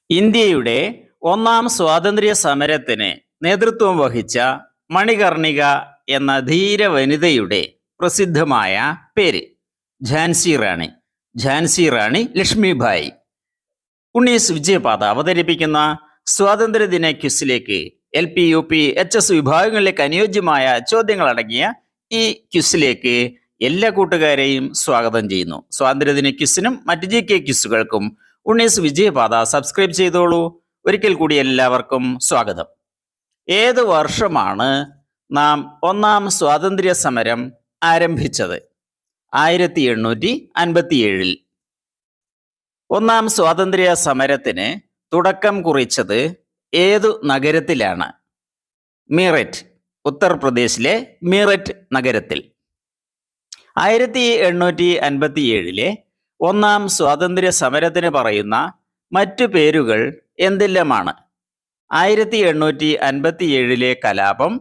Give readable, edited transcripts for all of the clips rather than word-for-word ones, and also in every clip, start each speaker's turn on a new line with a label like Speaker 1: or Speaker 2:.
Speaker 1: ഇന്ത്യയുടെ ഒന്നാം സ്വാതന്ത്ര്യ സമരത്തിന് നേതൃത്വം വഹിച്ച മണികർണിക എന്ന ധീര വനിതയുടെ പ്രസിദ്ധമായ പേര് ഝാൻസി റാണി. ഝാൻസി റാണി ലക്ഷ്മിഭായ്. ഉണ്ണീസ് വിജയപാത അവതരിപ്പിക്കുന്ന സ്വാതന്ത്ര്യദിന ക്വിസിലേക്ക് LP, UP, HS വിഭാഗങ്ങളിലേക്ക് അനുയോജ്യമായ ചോദ്യങ്ങളടങ്ങിയ ഈ ക്വിസിലേക്ക് എല്ലാ കൂട്ടുകാരെയും സ്വാഗതം ചെയ്യുന്നു. സ്വാതന്ത്ര്യദിന ക്വിസിനും മറ്റ് GK ക്വിസുകൾക്കും ഉണ്ണീസ് വിജയപാത സബ്സ്ക്രൈബ് ചെയ്തോളൂ. ഒരിക്കൽ കൂടി എല്ലാവർക്കും സ്വാഗതം. ഏത് വർഷമാണ് നാം ഒന്നാം സ്വാതന്ത്ര്യ സമരം ആരംഭിച്ചത്? 1857. ഒന്നാം സ്വാതന്ത്ര്യ സമരത്തിന് തുടക്കം കുറിച്ചത് ഏതു നഗരത്തിലാണ്? മീററ്റ്, ഉത്തർപ്രദേശിലെ മീററ്റ് നഗരത്തിൽ. 1857 ഒന്നാം സ്വാതന്ത്ര്യ സമരത്തിന് പറയുന്ന മറ്റു പേരുകൾ എന്തെല്ലാമാണ്? 1857 കലാപം,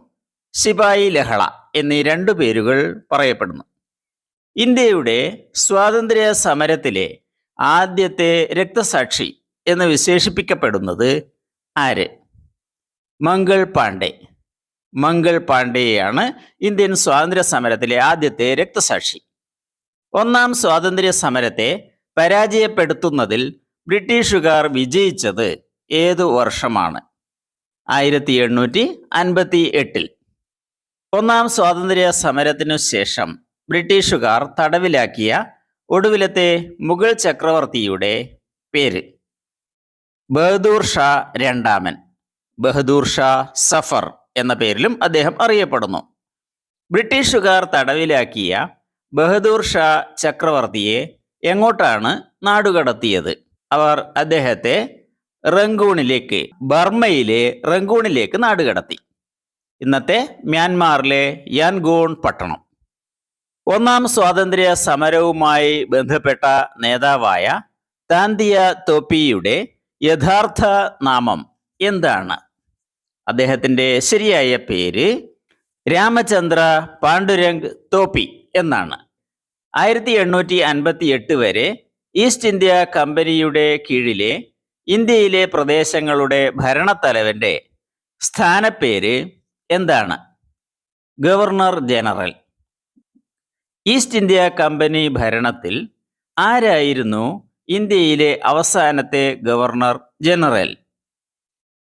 Speaker 1: സിപായി ലഹള എന്നീ രണ്ടു പേരുകൾ പറയപ്പെടുന്നു. ഇന്ത്യയുടെ സ്വാതന്ത്ര്യ സമരത്തിലെ ആദ്യത്തെ രക്തസാക്ഷി എന്ന് വിശേഷിപ്പിക്കപ്പെടുന്നത് ആര്? മംഗൾ പാണ്ഡെ. മംഗൾ പാണ്ഡെയാണ് ഇന്ത്യൻ സ്വാതന്ത്ര്യ സമരത്തിലെ ആദ്യത്തെ രക്തസാക്ഷി. ഒന്നാം സ്വാതന്ത്ര്യ സമരത്തെ പരാജയപ്പെടുത്തുന്നതിൽ ബ്രിട്ടീഷുകാർ വിജയിച്ചത് ഏതു വർഷമാണ്? 1858. ഒന്നാം സ്വാതന്ത്ര്യ സമരത്തിനു ശേഷം ബ്രിട്ടീഷുകാർ തടവിലാക്കിയ ഒടുവിലത്തെ മുഗൾ ചക്രവർത്തിയുടെ പേര്? ബഹദൂർ ഷാ രണ്ടാമൻ. ബഹദൂർ ഷാ സഫർ എന്ന പേരിലും അദ്ദേഹം അറിയപ്പെടുന്നു. ബ്രിട്ടീഷുകാർ തടവിലാക്കിയ ബഹദൂർ ഷാ ചക്രവർത്തിയെ എങ്ങോട്ടാണ് നാടുകടത്തിയത്? അവർ അദ്ദേഹത്തെ റങ്കൂണിലേക്ക്, ബർമ്മയിലെ റങ്കൂണിലേക്ക് നാടുകടത്തി. ഇന്നത്തെ മ്യാൻമാറിലെ യാൻഗൂൺ പട്ടണം. ഒന്നാം സ്വാതന്ത്ര്യ സമരവുമായി ബന്ധപ്പെട്ട നേതാവായ താന്തിയ തോപ്പിയുടെ യഥാർത്ഥ നാമം എന്താണ്? അദ്ദേഹത്തിൻ്റെ ശരിയായ പേര് രാമചന്ദ്ര പാണ്ഡുരംഗ് തോപ്പി എന്നാണ്. 1858 വരെ ഈസ്റ്റ് ഇന്ത്യ കമ്പനിയുടെ കീഴിലെ ഇന്ത്യയിലെ പ്രദേശങ്ങളുടെ ഭരണത്തലവന്റെ സ്ഥാനപ്പേര് എന്താണ്? Governor general. East India company ഭരണത്തിൽ ആരായിരുന്നു ഇന്ത്യയിലെ അവസാനത്തെ ഗവർണർ ജനറൽ?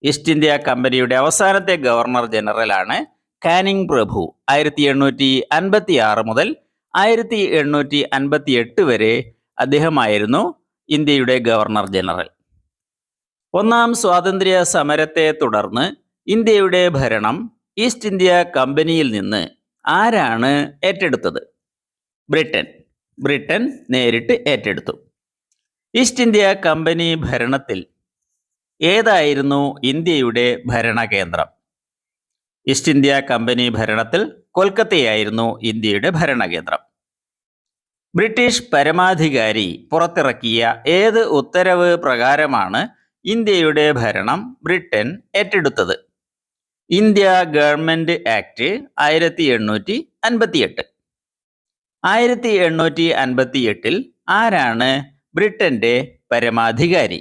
Speaker 1: ഈസ്റ്റ് ഇന്ത്യ കമ്പനിയുടെ അവസാനത്തെ ഗവർണർ ജനറലാണ് കാനിങ് പ്രഭു. 1856 മുതൽ 1858 വരെ അദ്ദേഹമായിരുന്നു ഇന്ത്യയുടെ ഗവർണർ ജനറൽ. ഒന്നാം സ്വാതന്ത്ര്യ സമരത്തെ തുടർന്ന് ഇന്ത്യയുടെ ഭരണം ഈസ്റ്റ് ഇന്ത്യ കമ്പനിയിൽ നിന്ന് ആരാണ് ഏറ്റെടുത്തത്? ബ്രിട്ടൻ. ബ്രിട്ടൻ നേരിട്ട് ഏറ്റെടുത്തു. ഈസ്റ്റ് ഇന്ത്യ കമ്പനി ഭരണത്തിൽ ഏതായിരുന്നു ഇന്ത്യയുടെ ഭരണകേന്ദ്രം? ഈസ്റ്റ് ഇന്ത്യ കമ്പനി ഭരണത്തിൽ കൊൽക്കത്തയായിരുന്നു ഇന്ത്യയുടെ ഭരണകേന്ദ്രം. ബ്രിട്ടീഷ് പരമാധികാരി പുറത്തിറക്കിയ ഏത് ഉത്തരവ് പ്രകാരമാണ് ഇന്ത്യയുടെ ഭരണം ബ്രിട്ടൻ ഏറ്റെടുത്തത്? India government act 1858. 1858 ആരാണ് ബ്രിട്ടന്റെ പരമാധികാരി?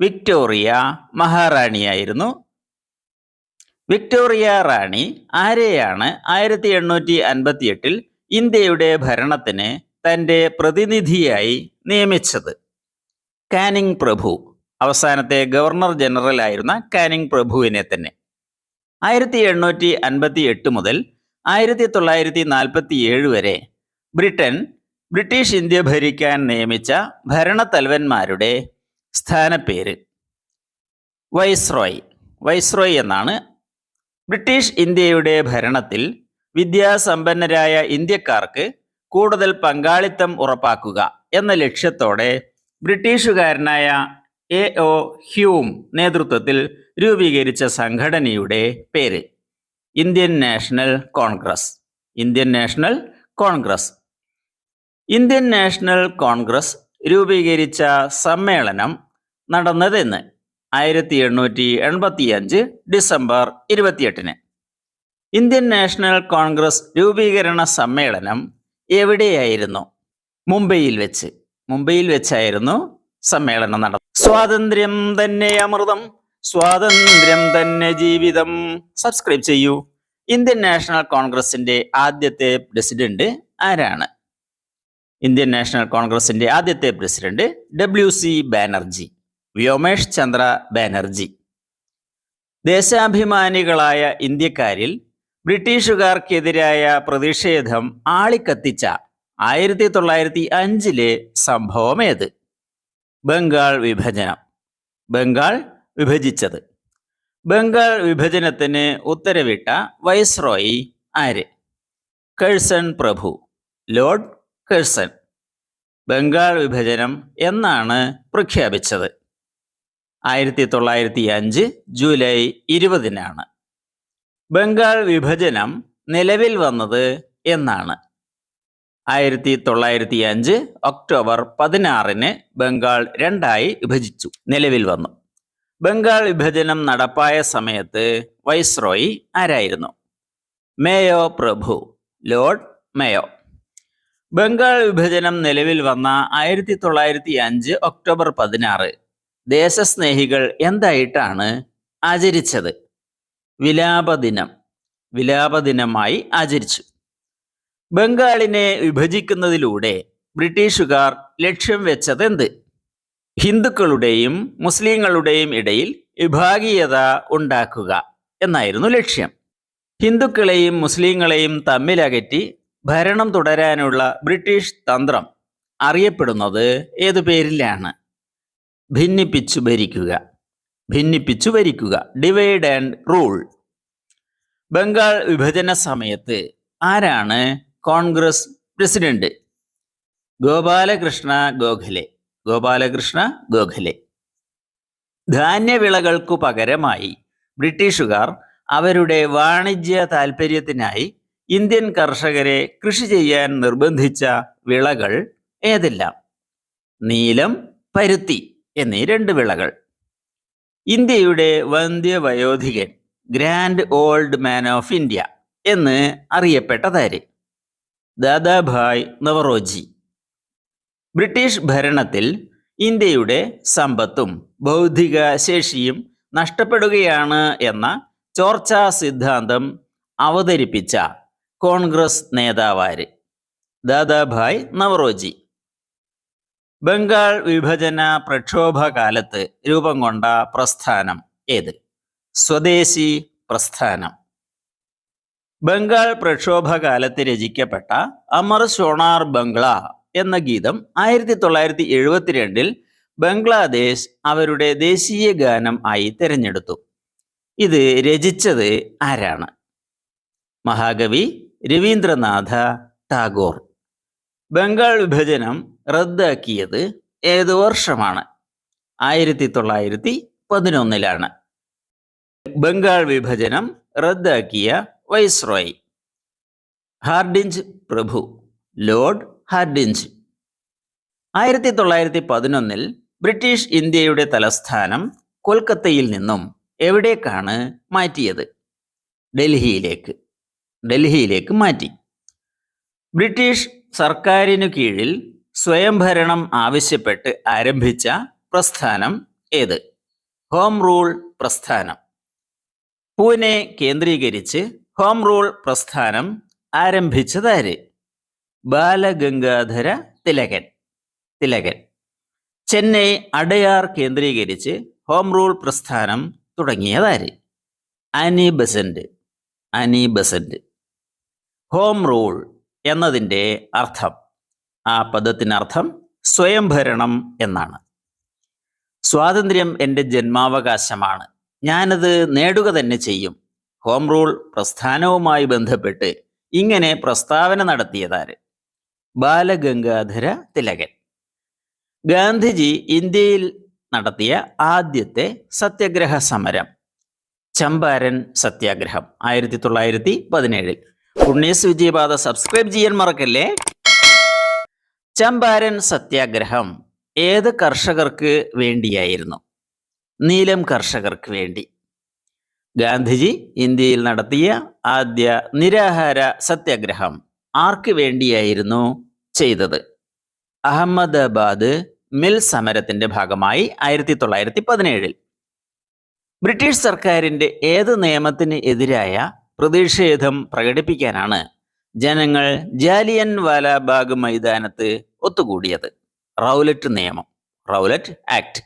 Speaker 1: വിക്ടോറിയ മഹാറാണിയായിരുന്നു. വിക്ടോറിയ റാണി ആരെയാണ് 1858 ഇന്ത്യയുടെ ഭരണത്തിന് തൻ്റെ പ്രതിനിധിയായി നിയമിച്ചത്? കാനിങ് പ്രഭു. അവസാനത്തെ ഗവർണർ ജനറൽ ആയിരുന്ന കാനിങ് പ്രഭുവിനെ തന്നെ. 1858 മുതൽ 1947 വരെ ബ്രിട്ടീഷ് ഇന്ത്യ ഭരിക്കാൻ നിയമിച്ച ഭരണത്തലവന്മാരുടെ സ്ഥാനപ്പേര്? വൈസ്രോയ്. വൈസ്രോയ് എന്നാണ്. ബ്രിട്ടീഷ് ഇന്ത്യയുടെ ഭരണത്തിൽ വിദ്യാസമ്പന്നരായ ഇന്ത്യക്കാർക്ക് കൂടുതൽ പങ്കാളിത്തം ഉറപ്പാക്കുക എന്ന ലക്ഷ്യത്തോടെ ബ്രിട്ടീഷുകാരനായ A.O. ഹ്യൂം നേതൃത്വത്തിൽ രൂപീകരിച്ച സംഘടനയുടെ പേര്? Indian national Congress. Indian national Congress. Indian national Congress രൂപീകരിച്ച സമ്മേളനം നടന്നതെന്ന്? 1885 ഡിസംബർ 28. ഇന്ത്യൻ നാഷണൽ കോൺഗ്രസ് രൂപീകരണ സമ്മേളനം എവിടെയായിരുന്നു? മുംബൈയിൽ വെച്ചായിരുന്നു സമ്മേളനം നടന്നു. സ്വാതന്ത്ര്യം തന്നെ അമൃതം, സ്വാതന്ത്ര്യം തന്നെ ജീവിതം. സബ്സ്ക്രൈബ് ചെയ്യൂ. ഇന്ത്യൻ നാഷണൽ കോൺഗ്രസിന്റെ ആദ്യത്തെ പ്രസിഡന്റ് ആരാണ്? ഇന്ത്യൻ നാഷണൽ കോൺഗ്രസിന്റെ ആദ്യത്തെ പ്രസിഡന്റ് WC ബാനർജി, വ്യോമേഷ് ചന്ദ്ര ബാനർജി. ദേശാഭിമാനികളായ ഇന്ത്യക്കാരിൽ ബ്രിട്ടീഷുകാർക്കെതിരായ പ്രതിഷേധം ആളിക്കത്തിച്ച 1905 സംഭവം ഏത്? ബംഗാൾ വിഭജനം. ബംഗാൾ വിഭജിച്ചത്. ബംഗാൾ വിഭജനത്തിന് ഉത്തരവിട്ട വൈസ്രോയി ആര്? കഴ്സൺ പ്രഭു, ലോർഡ് കഴ്സൺ. ബംഗാൾ വിഭജനം എന്നാണ് പ്രഖ്യാപിച്ചത്? 1905 ജൂലൈ 20 ബംഗാൾ വിഭജനം നിലവിൽ വന്നത് എന്നാണ്? 1905 ഒക്ടോബർ 16 ബംഗാൾ രണ്ടായി വിഭജിച്ചു, നിലവിൽ വന്നു. ബംഗാൾ വിഭജനം നടപ്പായ സമയത്ത് വൈസ്രോയി ആരായിരുന്നു? മേയോ പ്രഭു, ലോർഡ് മേയോ. ബംഗാൾ വിഭജനം നിലവിൽ വന്ന 1905 ഒക്ടോബർ 16 ദേശസ്നേഹികൾ എന്തായിട്ടാണ് ആചരിച്ചത്? വിലാപദിനം. വിലാപദിനമായി ആചരിച്ചു. ബംഗാളിനെ വിഭജിക്കുന്നതിലൂടെ ബ്രിട്ടീഷുകാർ ലക്ഷ്യം വെച്ചത് എന്ത്? ഹിന്ദുക്കളുടെയും മുസ്ലിങ്ങളുടെയും ഇടയിൽ വിഭാഗീയത ഉണ്ടാക്കുക എന്നായിരുന്നു ലക്ഷ്യം. ഹിന്ദുക്കളെയും മുസ്ലിങ്ങളെയും തമ്മിലകറ്റി ഭരണം തുടരാനുള്ള ബ്രിട്ടീഷ് തന്ത്രം അറിയപ്പെടുന്നത് ഏതു പേരിലാണ്? ഭിന്നിപ്പിച്ചു ഭരിക്കുക. ഭിന്നിപ്പിച്ചു ഭരിക്കുക, ഡിവൈഡ് ആൻഡ് റൂൾ. ബംഗാൾ വിഭജന സമയത്ത് ആരാണ് കോൺഗ്രസ് പ്രസിഡന്റ്? ഗോപാലകൃഷ്ണ ഗോഖലെ. ഗോപാലകൃഷ്ണ ഗോഖലെ. ധാന്യവിളകൾക്കു പകരമായി ബ്രിട്ടീഷുകാർ അവരുടെ വാണിജ്യ താൽപ്പര്യത്തിനായി ഇന്ത്യൻ കർഷകരെ കൃഷി ചെയ്യാൻ നിർബന്ധിച്ച വിളകൾ ഏതെല്ലാം? നീലം, പരുത്തി എന്നീ 2 വിളകൾ. ഇന്ത്യയുടെ വന്ധ്യവയോധികൻ, grand old man of India എന്ന് അറിയപ്പെട്ടതാര്? ദാദാഭായ് നവറോജി. ബ്രിട്ടീഷ് ഭരണത്തിൽ ഇന്ത്യയുടെ സമ്പത്തും ബൗദ്ധിക ശേഷിയും നഷ്ടപ്പെടുകയാണ് എന്ന ചോർച്ചാ സിദ്ധാന്തം അവതരിപ്പിച്ച കോൺഗ്രസ് നേതാവാര്? ദാദാഭായ് നവറോജി. ബംഗാൾ വിഭജന പ്രക്ഷോഭകാലത്ത് രൂപം കൊണ്ട പ്രസ്ഥാനം ഏത്? സ്വദേശി പ്രസ്ഥാനം. ബംഗാൾ പ്രക്ഷോഭകാലത്ത് രചിക്കപ്പെട്ട അമർ സോണാർ ബംഗ്ലാ എന്ന ഗീതം 1972 ബംഗ്ലാദേശ് അവരുടെ ദേശീയ ഗാനം ആയി തിരഞ്ഞെടുത്തു. ഇത് രചിച്ചത് ആരാണ്? മഹാകവി രവീന്ദ്രനാഥ ടാഗോർ. ബംഗാൾ വിഭജനം റദ്ദാക്കിയത് ഏതു വർഷമാണ്? 1911 ബംഗാൾ വിഭജനം റദ്ദാക്കിയ വൈസ്രോയി? ഹാർഡിഞ്ച് പ്രഭു, ലോർഡ് ഹാർഡിഞ്ച്. 1911 ബ്രിട്ടീഷ് ഇന്ത്യയുടെ തലസ്ഥാനം കൊൽക്കത്തയിൽ നിന്നും എവിടേക്കാണ് മാറ്റിയത്? ഡൽഹിയിലേക്ക്. ഡൽഹിയിലേക്ക് മാറ്റി. ബ്രിട്ടീഷ് സർക്കാരിനു കീഴിൽ സ്വയംഭരണം ആവശ്യപ്പെട്ട് ആരംഭിച്ച പ്രസ്ഥാനം ഏത്? ഹോം റൂൾ പ്രസ്ഥാനം. പൂനെ കേന്ദ്രീകരിച്ച് ഹോം റൂൾ പ്രസ്ഥാനം ആരംഭിച്ചതാര്? ബാലഗംഗാധര തിലകൻ. തിലകൻ. ചെന്നൈ അടയാർ കേന്ദ്രീകരിച്ച് ഹോം റൂൾ പ്രസ്ഥാനം തുടങ്ങിയതാര്? Annie Besant. Annie Besant. Home rule എന്നതിൻ്റെ അർത്ഥം, ആ പദത്തിനർത്ഥം സ്വയംഭരണം എന്നാണ്. സ്വാതന്ത്ര്യം എൻ്റെ ജന്മാവകാശമാണ്, ഞാനത് നേടുക തന്നെ ചെയ്യും. ഹോം റൂൾ പ്രസ്ഥാനവുമായി ബന്ധപ്പെട്ട് ഇങ്ങനെ പ്രസ്താവന നടത്തിയതാര്? ബാലഗംഗാധര തിലകൻ. ഗാന്ധിജി ഇന്ത്യയിൽ നടത്തിയ ആദ്യത്തെ സത്യാഗ്രഹ സമരം ചമ്പാരൻ സത്യാഗ്രഹം 1917. പുണ്യസ് വിജയപാത സബ്സ്ക്രൈബ് ചെയ്യാൻ മറക്കല്ലേ. ചമ്പാരൻ സത്യാഗ്രഹം ഏത് കർഷകർക്ക് വേണ്ടിയായിരുന്നു? നീലം കർഷകർക്ക് വേണ്ടി. ഗാന്ധിജി ഇന്ത്യയിൽ നടത്തിയ ആദ്യ നിരാഹാര സത്യാഗ്രഹം ആർക്ക് വേണ്ടിയായിരുന്നു ചെയ്തത്? അഹമ്മദാബാദ് മിൽ സമരത്തിന്റെ ഭാഗമായി 1917. ബ്രിട്ടീഷ് സർക്കാരിന്റെ ഏത് നിയമത്തിന് എതിരായ പ്രതിഷേധം പ്രകടിപ്പിക്കാനാണ് ജനങ്ങൾ ജാലിയൻ വാലാബാഗ് മൈതാനത്ത് ഒത്തുകൂടിയത്? റൗലറ്റ് നിയമം, റൗലറ്റ് ആക്ട്.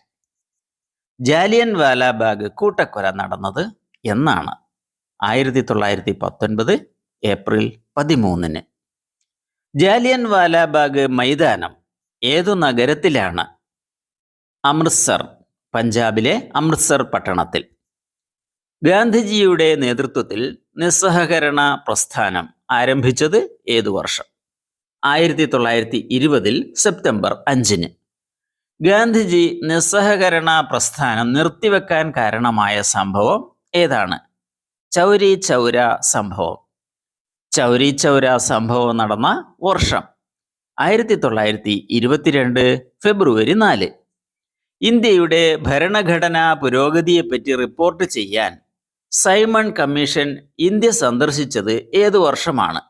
Speaker 1: ജാലിയൻ വാലാബാഗ് കൂട്ടക്കൊല നടന്നത് എന്നാണ്? 1919 ഏപ്രിൽ 13. ജാലിയൻ വാലാബാഗ് മൈതാനം ഏതു നഗരത്തിലാണ്? അമൃത്സർ, പഞ്ചാബിലെ അമൃത്സർ പട്ടണത്തിൽ. ഗാന്ധിജിയുടെ നേതൃത്വത്തിൽ നിസ്സഹകരണ പ്രസ്ഥാനം ആരംഭിച്ചത് ഏതു വർഷം? 1920 സെപ്റ്റംബർ 5. ഗാന്ധിജി നിസ്സഹകരണ പ്രസ്ഥാനം നിർത്തിവെക്കാൻ കാരണമായ സംഭവം ഏതാണ്? ചൗരി ചൗര സംഭവം. ചൗരി ചൗര സംഭവം നടന്ന വർഷം 1922 ഫെബ്രുവരി 4. ഇന്ത്യയുടെ ഭരണഘടനാ പുരോഗതിയെപ്പറ്റി റിപ്പോർട്ട് ചെയ്യാൻ സൈമൺ കമ്മീഷൻ ഇന്ത്യ സന്ദർശിച്ചത് ഏതു വർഷമാണ്?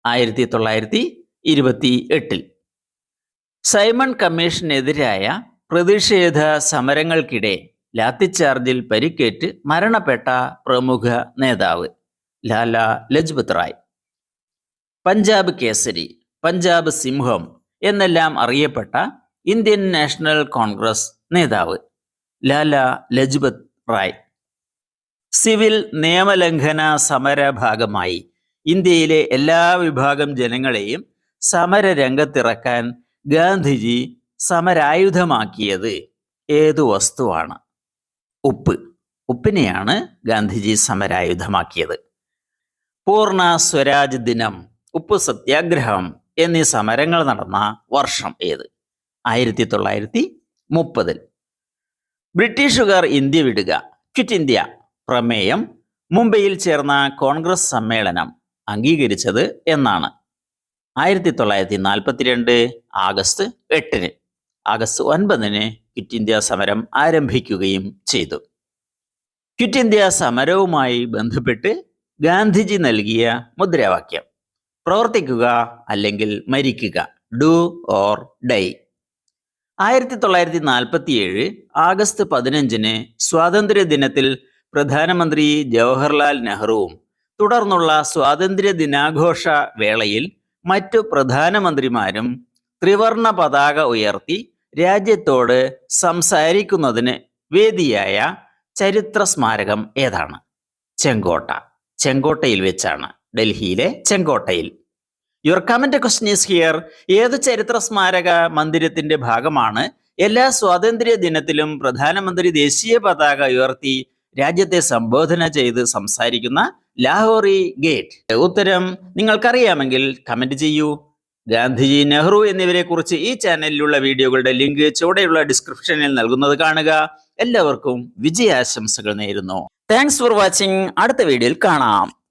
Speaker 1: 1928. സൈമൺ കമ്മീഷനെതിരായ പ്രതിഷേധ സമരങ്ങൾക്കിടെ ലാത്തിച്ചാർജിൽ പരിക്കേറ്റ് മരണപ്പെട്ട പ്രമുഖ നേതാവ് ലാലാ ലജ്പത് റായ്. പഞ്ചാബ് കേസരി, പഞ്ചാബ് സിംഹം എന്നെല്ലാം അറിയപ്പെട്ട ഇന്ത്യൻ നാഷണൽ കോൺഗ്രസ് നേതാവ് ലാലാ ലജ്പത് റായ്. സിവിൽ നിയമലംഘന സമര ഭാഗമായി ഇന്ത്യയിലെ എല്ലാ വിഭാഗം ജനങ്ങളെയും സമരരംഗത്തിറക്കാൻ ഗാന്ധിജി സമരായുധമാക്കിയത് ഏതു വസ്തുവാണ്? ഉപ്പ്. ഉപ്പിനെയാണ് ഗാന്ധിജി സമരായുധമാക്കിയത്. പൂർണ്ണ സ്വരാജ് ദിനം, ഉപ്പ് സത്യാഗ്രഹം എന്നീ സമരങ്ങൾ നടന്ന വർഷം ഏത്? 1930. ബ്രിട്ടീഷുകാർ ഇന്ത്യ വിടുക, ക്വിറ്റ് ഇന്ത്യ പ്രമേയം മുംബൈയിൽ ചേർന്ന കോൺഗ്രസ് സമ്മേളനം അംഗീകരിച്ചത് എന്നാണ്? 1942 ആഗസ്റ്റ് 8. ആഗസ്റ്റ് 9 ക്വിറ്റ് ഇന്ത്യ സമരം ആരംഭിക്കുകയും ചെയ്തു. ക്വിറ്റ് ഇന്ത്യ സമരവുമായി ബന്ധപ്പെട്ട് ഗാന്ധിജി നൽകിയ മുദ്രാവാക്യം പ്രവർത്തിക്കുക അല്ലെങ്കിൽ മരിക്കുക, ഡു ഓർ ഡൈ. 1947 ആഗസ്റ്റ് 15 സ്വാതന്ത്ര്യ ദിനത്തിൽ പ്രധാനമന്ത്രി ജവഹർലാൽ നെഹ്റുവും തുടർന്നുള്ള സ്വാതന്ത്ര്യ ദിനാഘോഷ വേളയിൽ മറ്റു പ്രധാനമന്ത്രിമാരും ത്രിവർണ പതാക ഉയർത്തി രാജ്യത്തോട് സംസാരിക്കുന്നതിന് വേദിയായ ചരിത്ര സ്മാരകം ഏതാണ്? ചെങ്കോട്ട. ചെങ്കോട്ടയിൽ വെച്ചാണ്, ഡൽഹിയിലെ ചെങ്കോട്ടയിൽ. Your comment question is here. ഏത് ചരിത്ര സ്മാരക മന്ദിരത്തിന്റെ ഭാഗമാണ് എല്ലാ സ്വാതന്ത്ര്യ ദിനത്തിലും പ്രധാനമന്ത്രി ദേശീയ പതാക ഉയർത്തി രാജ്യത്തെ സംബോധന ചെയ്ത് സംസാരിക്കുന്ന ലാഹോറി ഗേറ്റ്? ഉത്തരം നിങ്ങൾക്കറിയാമെങ്കിൽ കമന്റ് ചെയ്യൂ. ഗാന്ധിജി, നെഹ്റു എന്നിവരെ കുറിച്ച് ഈ ചാനലിലുള്ള വീഡിയോകളുടെ ലിങ്ക് ചുവടെയുള്ള ഡിസ്ക്രിപ്ഷനിൽ നൽകുന്നത് കാണുക. എല്ലാവർക്കും വിജയാശംസകൾ നേരുന്നു. Thanks for watching. അടുത്ത വീഡിയോയിൽ കാണാം.